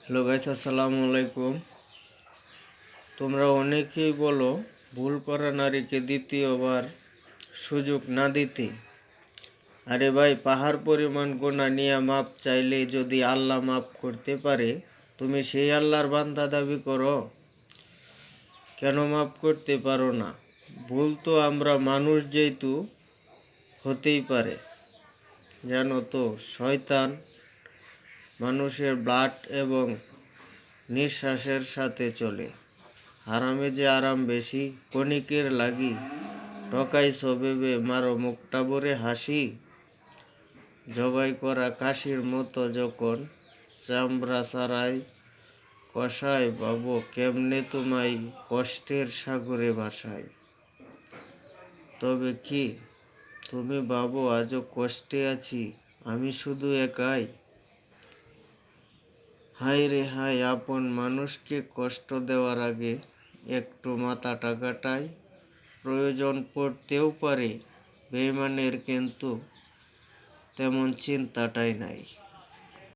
Hello guys, আসসালামু আলাইকুম। তোমরা অনেকেই বলো ভুল করা নারীকে দ্বিতীয়বার সুযোগ না দিতে। আরে ভাই, পাহাড় পরিমাণ গুনাহ নিয়ে মাপ চাইলে যদি আল্লাহ মাপ করতে পারে, তুমি সেই আল্লাহর বান্দা দাবি করো? কেন মাপ করতে পারো না? ভুল তো আমরা মানুষ যেহেতু হতেই পারে। জানো তো, শয়তান মানুষের ব্লাড এবং নিঃশ্বাসের সাথে চলে। হারামে যে আরাম বেশি, কণিকের লাগি ঠকাইছ ভেবে মারো মুখটা ভরে হাসি। জবাই করা কাশির মতো যখন চামড়া ছাড়াই কষায়, বাবু কেমনে তোমায় কষ্টের সাগরে ভাসায়। তবে কি তুমি ভাবো আজও কষ্টে আছি আমি শুধু একাই? হায় রে হায়, আপন মানুষকে কষ্ট দেওয়ার আগে একটু মাথাটা কাটাই। প্রয়োজন পড়তেও পারে বেঈমানের, কিন্তু তেমন চিন্তাটাই নাই।